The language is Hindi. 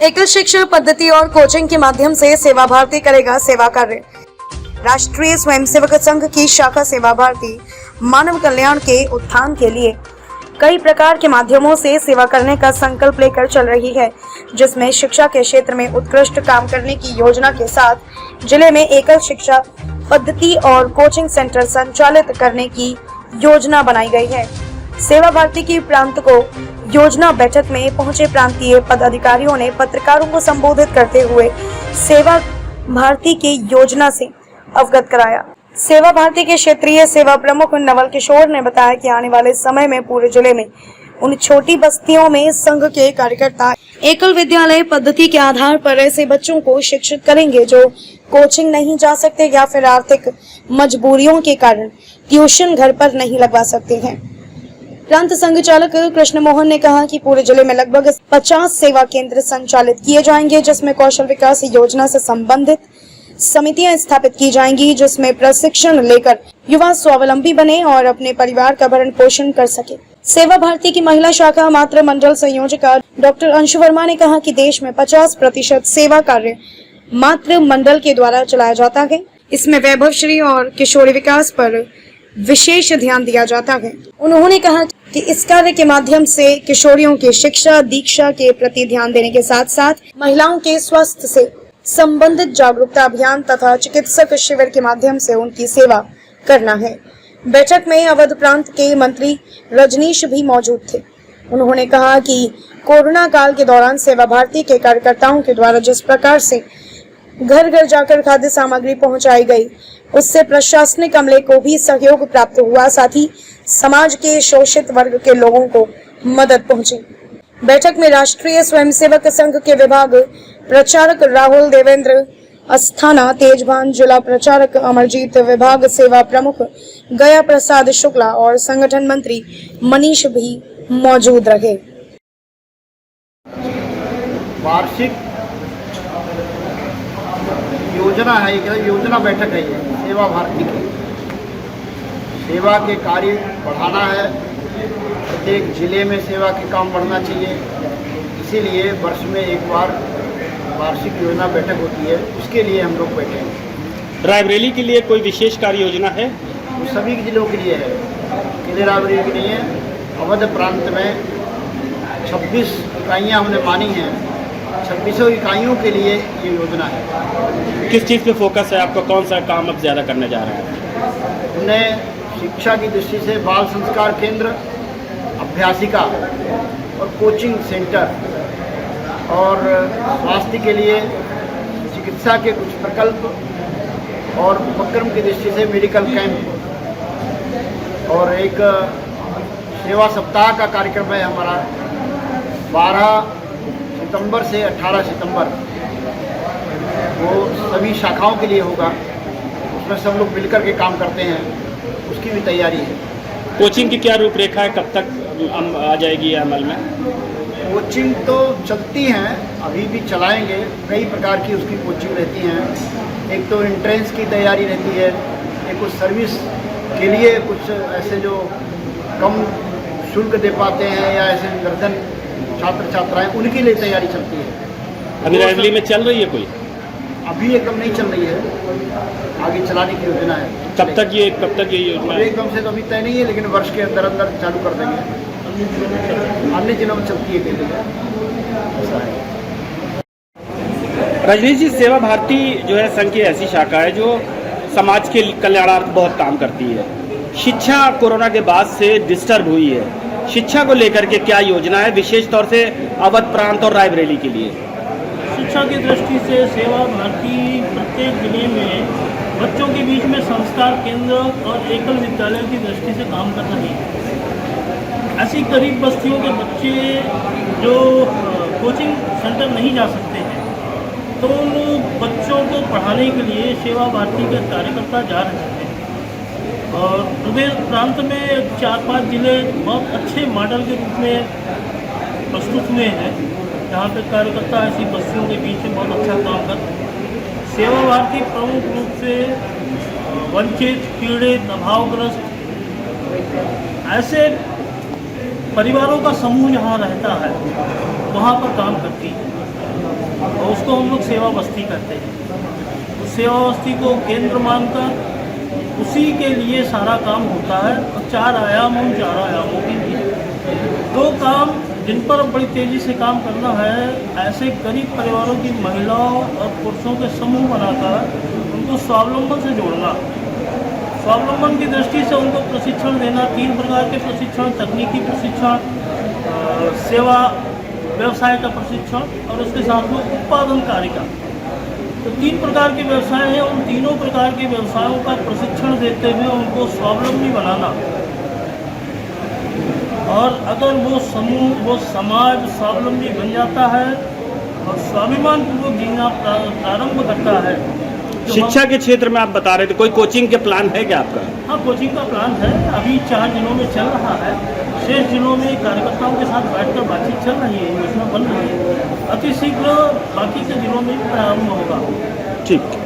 एकल शिक्षा पद्धति और कोचिंग के माध्यम से सेवा भारती करेगा सेवा कार्य। राष्ट्रीय स्वयंसेवक संघ की शाखा सेवा भारती मानव कल्याण के उत्थान के लिए कई प्रकार के माध्यमों से सेवा करने का संकल्प लेकर चल रही है, जिसमें शिक्षा के क्षेत्र में उत्कृष्ट काम करने की योजना के साथ जिले में एकल शिक्षा पद्धति और कोचिंग सेंटर संचालित करने की योजना बनाई गई है। सेवा भारती की प्रांत को योजना बैठक में पहुंचे प्रांतीय पदाधिकारियों ने पत्रकारों को संबोधित करते हुए सेवा भारती की योजना से अवगत कराया। सेवा भारती के क्षेत्रीय सेवा प्रमुख नवल किशोर ने बताया कि आने वाले समय में पूरे जिले में उन छोटी बस्तियों में संघ के कार्यकर्ता एकल विद्यालय पद्धति के आधार पर ऐसे बच्चों को शिक्षित करेंगे जो कोचिंग नहीं जा सकते या फिर आर्थिक मजबूरियों के कारण ट्यूशन घर पर नहीं लगवा सकते हैं। प्रांत संघ चालक कृष्ण मोहन ने कहा कि पूरे जिले में लगभग 50 सेवा केंद्र संचालित किए जाएंगे, जिसमें कौशल विकास योजना से संबंधित समितियां स्थापित की जाएंगी, जिसमें प्रशिक्षण लेकर युवा स्वावलंबी बने और अपने परिवार का भरण पोषण कर सके। सेवा भारती की महिला शाखा मातृ मंडल संयोजिका डॉक्टर अंशु वर्मा ने कहा कि देश में 50% सेवा कार्य मातृ मंडल के द्वारा चलाया जाता है। इसमें वैभवश्री और किशोरी विकास पर विशेष ध्यान दिया जाता है। उन्होंने कहा कि इस कार्य के माध्यम से किशोरियों की शिक्षा दीक्षा के प्रति ध्यान देने के साथ साथ महिलाओं के स्वास्थ्य से संबंधित जागरूकता अभियान तथा चिकित्सक शिविर के माध्यम से उनकी सेवा करना है। बैठक में अवध प्रांत के मंत्री रजनीश भी मौजूद थे। उन्होंने कहा कि कोरोना काल के दौरान सेवा भारती के कार्यकर्ताओं के द्वारा जिस प्रकार से घर घर जाकर खाद्य सामग्री पहुंचाई गई, उससे प्रशासनिक अमले को भी सहयोग प्राप्त हुआ, साथ ही समाज के शोषित वर्ग के लोगों को मदद पहुंची। बैठक में राष्ट्रीय स्वयंसेवक संघ के विभाग प्रचारक राहुल देवेंद्र अस्थाना, तेजभान जिला प्रचारक अमरजीत, विभाग सेवा प्रमुख गया प्रसाद शुक्ला और संगठन मंत्री मनीष भी मौजूद रहे। वार्षिक योजना है, एक योजना बैठक है ये सेवा भारती की। सेवा के कार्य बढ़ाना है, प्रत्येक जिले में सेवा के काम बढ़ना चाहिए, इसीलिए वर्ष में एक बार वार्षिक योजना बैठक होती है, उसके लिए हम लोग बैठे हैं। रायबरेली के लिए कोई विशेष कार्य योजना है? वो सभी जिलों के लिए है, केंद्र रायबरेली के लिए। अवध प्रांत में 26 इकाइयाँ हमने मानी हैं, 26 इकाइयों के लिए ये योजना है। किस चीज़ पे फोकस है आपका? कौन सा काम अब ज़्यादा करने जा रहे हैं? हमने शिक्षा की दृष्टि से बाल संस्कार केंद्र, अभ्यासिका और कोचिंग सेंटर और स्वास्थ्य के लिए चिकित्सा के कुछ प्रकल्प और उपक्रम की दृष्टि से मेडिकल कैंप और एक सेवा सप्ताह का कार्यक्रम है हमारा 12 सितंबर से 18 सितंबर। वो सभी शाखाओं के लिए होगा, उसमें सब लोग मिलकर के काम करते हैं, उसकी भी तैयारी है। कोचिंग की क्या रूपरेखा है, कब तक आ जाएगी अमल में? कोचिंग तो चलती हैं, अभी भी चलाएंगे, कई प्रकार की उसकी कोचिंग रहती हैं। एक तो एंट्रेंस की तैयारी रहती है, एक कुछ सर्विस के लिए कुछ ऐसे जो कम शुल्क दे पाते हैं या ऐसे निर्धन छात्र छात्राएं, उनके लिए तैयारी चलती है। अभी रायबरेली में चल रही है कोई? अभी एकदम नहीं चल रही है, आगे चलाने की योजना है। कब तक ये योजना है? एकदम से तो अभी तय नहीं है, लेकिन वर्ष के अंदर अंदर चालू कर देंगे। अन्य जिलों में चलती है कई जगह। रजनीश जी, सेवा भारती जो है संघ की ऐसी शाखा है जो समाज के कल्याणार्थ बहुत काम करती है। शिक्षा कोरोना के बाद से डिस्टर्ब हुई है, शिक्षा को लेकर के क्या योजना है विशेष तौर से अवध प्रांत और रायबरेली के लिए? शिक्षा की दृष्टि से सेवा भारती प्रत्येक जिले में बच्चों के बीच में संस्कार केंद्र और एकल विद्यालयों की दृष्टि से काम कर रही है। ऐसी गरीब बस्तियों के बच्चे जो कोचिंग सेंटर नहीं जा सकते हैं, तो उन बच्चों को पढ़ाने के लिए सेवा भारती के कार्यकर्ता जा रहे हैं। और प्रदेश प्रांत में 4-5 जिले बहुत अच्छे मॉडल के रूप में प्रस्तुत हुए हैं, जहाँ पे कार्यकर्ता ऐसी बस्तियों के बीच में बहुत अच्छा काम कर रहे हैं। सेवा भारती प्रमुख रूप से वंचित, पीड़ित, अभावग्रस्त ऐसे परिवारों का समूह जहाँ रहता है वहाँ पर काम करती है। सेवा बस्ती करते हैं। उस सेवा बस्ती को केंद्र मानकर उसी के लिए सारा काम होता है। और 4 आयाम उन 4 आयामों के लिए 2 काम जिन पर बड़ी तेज़ी से काम करना है, ऐसे गरीब परिवारों की महिलाओं और पुरुषों के समूह बनाकर उनको स्वावलंबन से जोड़ना। स्वावलंबन की दृष्टि से उनको प्रशिक्षण देना, 3 प्रकार के प्रशिक्षण, तकनीकी प्रशिक्षण, सेवा व्यवसाय का प्रशिक्षण और उसके साथ में उत्पादन कार्य का। तो 3 प्रकार के व्यवसाय हैं, उन तीनों प्रकार के व्यवसायों का प्रशिक्षण देते हुए उनको स्वावलंबी बनाना। और अगर वो समूह, वो समाज स्वावलंबी बन जाता है और स्वाभिमानपूर्वक जीना प्रारंभ करता है। शिक्षा के क्षेत्र में आप बता रहे थे, कोई कोचिंग के प्लान है क्या आपका? हाँ, कोचिंग का प्लान है, अभी 4 जिलों में चल रहा है। शेष जिलों में कार्यकर्ताओं के साथ बैठकर बातचीत चल रही है, योजना बन रही है। अति शीघ्र बाकी के जिलों में प्रारंभ होगा। ठीक।